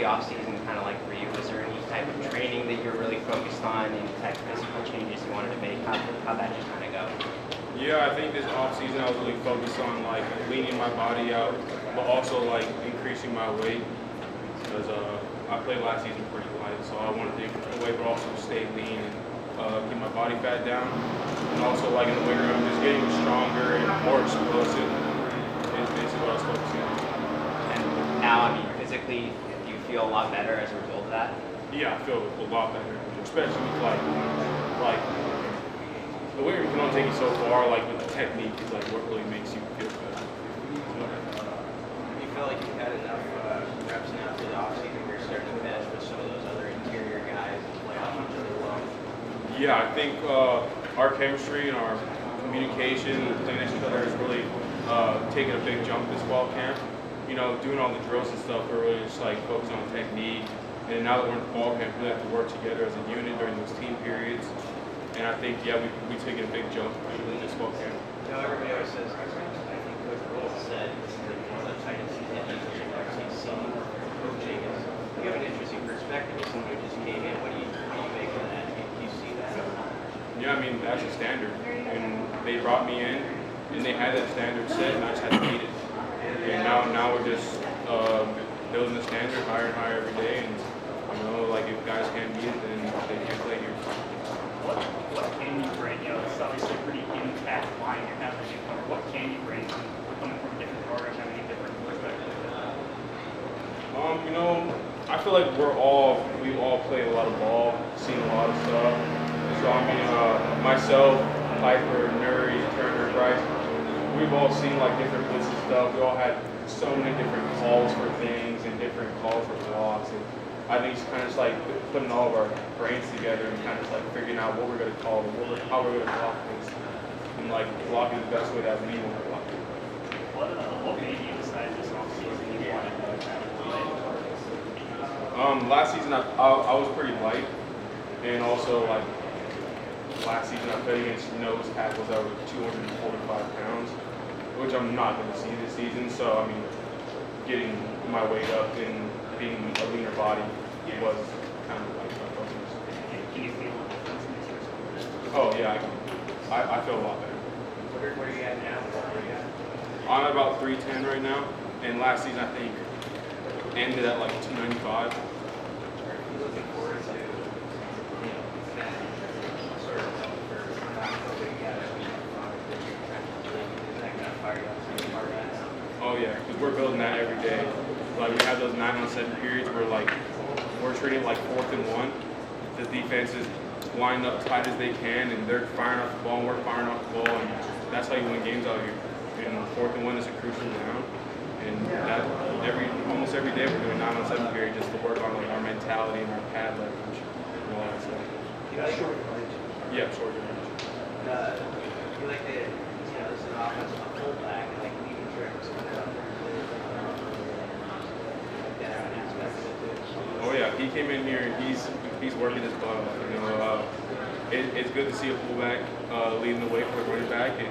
the off season kind of like for you? Was there any type of training that you're really focused on, any type of physical changes you wanted to make? How'd that just kind of go? Yeah, I think this off season I was really focused on like leaning my body out, but also like increasing my weight because I played last season pretty light, so I wanted to increase my weight, but also stay lean and keep my body fat down. And also like in the weight room, just getting stronger and more explosive is basically what I was focusing on. And now, I mean, physically, do you feel a lot better as a result of that? Yeah, I feel a lot better, especially with like the weight room can only take you so far. Like with the technique is like what really makes you feel good. Do you feel like you've had enough reps now through the offseason where you're starting to mesh with some of those other interior guys and play off each other well? Yeah, I think our chemistry and our communication and playing next to each other has really taken a big jump this fall camp. You know, doing all the drills and stuff, we're really just like focusing on technique. And now that we're in fall camp, we really have to work together as a unit during those team periods. And I think, yeah, we've taken a big jump in this fall camp. You know, everybody always says, I think Coach Rule said, this is one of the tightest techniques you've ever seen coaching. You have an interesting perspective as someone who just came in. What do you make of that? Do you see that? Yeah, I mean, that's a standard. And they brought me in, and they had that standard set, and I just had to meet it. And now we're just building the standard higher and higher every day. And, you know, like if guys can't meet it, then they can't play here. What can you bring? You know, it's obviously a pretty intact line you have as you cover. What can you bring coming from different programs, having a different perspective? You know, I feel like we've all played a lot of ball, seen a lot of stuff. So I mean, myself, Piper, Nuri, Turner, Bryce, we've all seen like different blitz and stuff. We all had so many different calls for things and different calls for blocks. And I think it's kind of just like putting all of our brains together and kind of just like figuring out what we're going to call and how we're going to block things, and like blocking the best way that we want to block it. What made you decide this offseason you wanted to have a play? Last season I was pretty light, and also like last season I played against nose tackles that were 245 pounds, which I'm not going to see this season. So I mean, getting my weight up and being a leaner body was kind of like my focus. Can you feel a difference in this year's? Oh yeah, I feel a lot better. Where are you at now? Where are you at? I'm at about 310 right now, and last season I think ended at like 295. Are you looking forward to, you know, that sort of for not putting together is that going to fire you up to be part of that now? Oh yeah, because we're building that every day. Like we have those 9-on-7 periods where like we're treating it like 4th and 1. The defense is lined up tight as they can, and they're firing off the ball, and we're firing off the ball, and that's how you win games out here. And 4th and 1 is a crucial down, and that almost every day we're doing 9-on-7 period just to work on like our mentality and our pad leverage and all that stuff. You like short range? Yeah, short range. You like the, you know, this is an offense on a fullback, like leading tricks coming up there. Oh yeah, he came in here and he's working his butt off. You know, it's good to see a fullback leading the way for a running back, and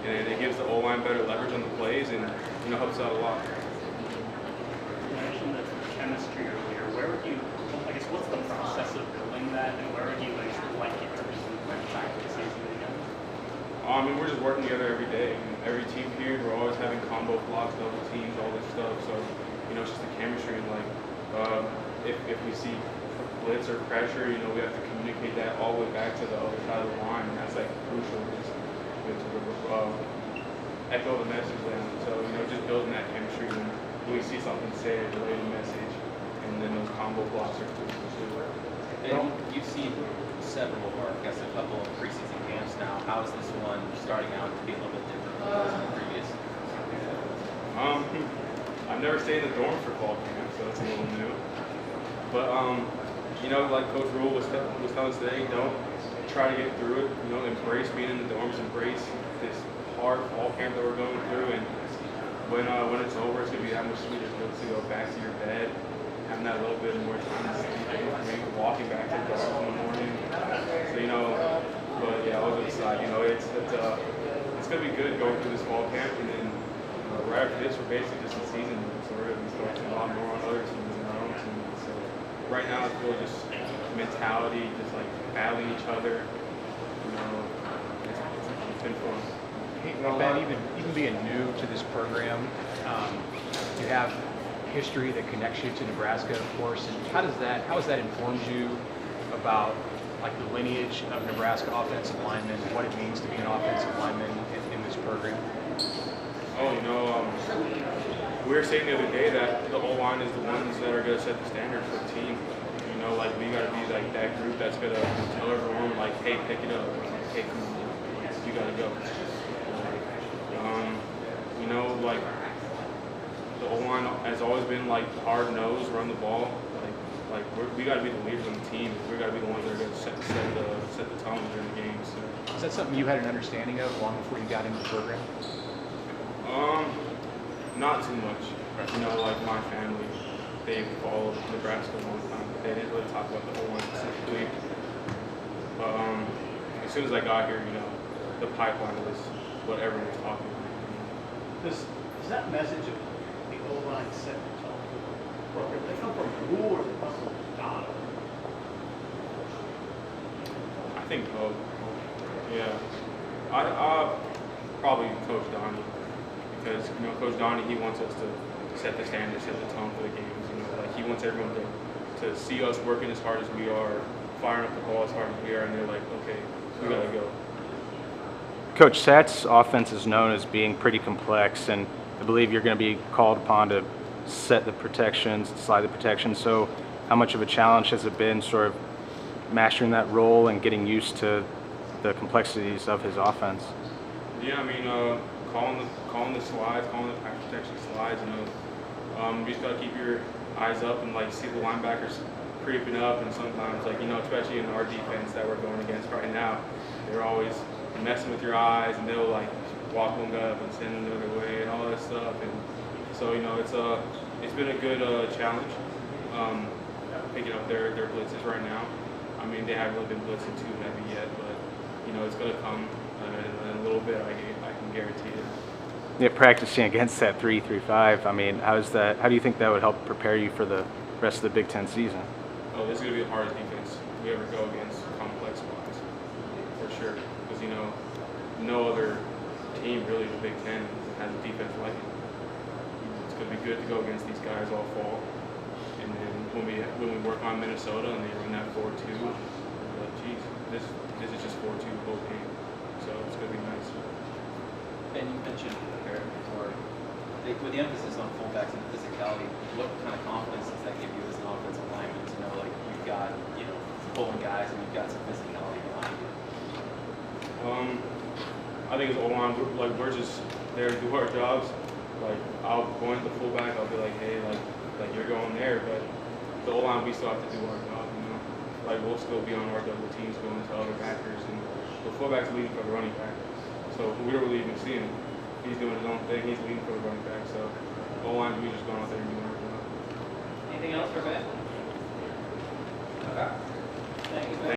it gives the O-line better leverage on the plays, and you know helps out a lot. You mentioned the chemistry earlier. Where would you, I guess, what's the process of building that, and where would you like it personally when back to the season again? I mean, we're just working together every day. Every team period, we're always having combo blocks, double teams, all this stuff. So, you know, it's just the chemistry and like. If we see blitz or pressure, you know, we have to communicate that all the way back to the other side of the line, and that's like crucial to echo the message down. So, you know, just building that chemistry, and when we see something, say it, relay the message, and then those combo blocks are crucial too. And you've seen several, or I guess a couple of preseason camps now. How is this one starting out to be a little bit different than the previous? I've never stayed in the dorm for fall camp, so it's a little new. But you know, like Coach Rule was telling us today, don't try to get through it. You know, embrace being in the dorms, embrace this hard fall camp that we're going through, and when it's over, it's gonna be that much sweeter to go back to your bed, having that little bit more time to sleep, maybe walking back to the bus in the morning. So you know, but yeah, all jokes aside, you know, it's gonna be good going through this fall camp, and then right after this, we're basically just in season, so we're gonna be focusing a lot more on other teams and our own teams. right now it's really just mentality, just like battling each other. You know, it's been fun. Hey, Ben, even being new to this program, you have history that connects you to Nebraska, of course. And how has that informed you about like the lineage of Nebraska offensive linemen, and what it means to be an offensive lineman in this program? Oh, you know, we were saying the other day that the O-line is the ones that are going to set the standard for the team. You know, like we got to be like that group that's going to tell everyone like, hey, pick it up. Hey, come on, you got to go. You know, like the O-line has always been like hard nosed, run the ball. Like we got to be the leaders on the team. We got to be the ones that are going to set the tone during the games. Is that something you had an understanding of long before you got into the program? Not too much. You know, like my family, they followed Nebraska a long time. They didn't really talk about the O-line specifically. But as soon as I got here, you know, the pipeline was what everyone was talking about. Does that message of the O-line set the tone for the program, they come from you or they come from Donna? I think both. Yeah. I probably Coach Donnie, because you know Coach Donnie, he wants us to set the standard, set the tone for the games. You know, like he wants everyone to see us working as hard as we are, firing up the ball as hard as we are, and they're like, okay, we gotta go. Coach, Sat's offense is known as being pretty complex, and I believe you're going to be called upon to set the protections, slide the protections. So how much of a challenge has it been sort of mastering that role and getting used to the complexities of his offense? Yeah, I mean, calling the slides, calling the pass protection slides, you know, you just gotta keep your eyes up and like see the linebackers creeping up, and sometimes like, you know, especially in our defense that we're going against right now, they're always messing with your eyes, and they'll like walk one guy up and send him the other way and all that stuff. And so, you know, it's been a good challenge picking up their blitzes right now. I mean, they haven't really been blitzing too heavy yet, but you know, it's gonna come in a little bit. I can guarantee it. Yeah, practicing against that 3-3-5. I mean, how do you think that would help prepare you for the rest of the Big Ten season? Oh, this is gonna be the hardest defense we ever go against, complex wise, for sure. Because you know, no other team really in the Big Ten has a defense like it. It's gonna be good to go against these guys all fall. And then when we work on Minnesota and they run that 4-2, we're like, geez, this is just 4-2 the whole game. So it's gonna be nice. Ben, you mentioned Eric before, with the emphasis on fullbacks and physicality, what kind of confidence does that give you as an offensive lineman to know like you've got, you know, pulling guys and you've got some physicality behind you? I think as O-line, like we're just there to do our jobs. Like I'll go into the fullback, I'll be like, hey, like you're going there, but the O-line we still have to do our job, you know. Like we'll still be on our double teams going to other backers, and the fullback's leading for the running back. So we don't really even see him. He's doing his own thing. He's leading for the running back. So O-line, we just going out there and doing our job. Anything else for Ben? Okay. Thank you, Ben.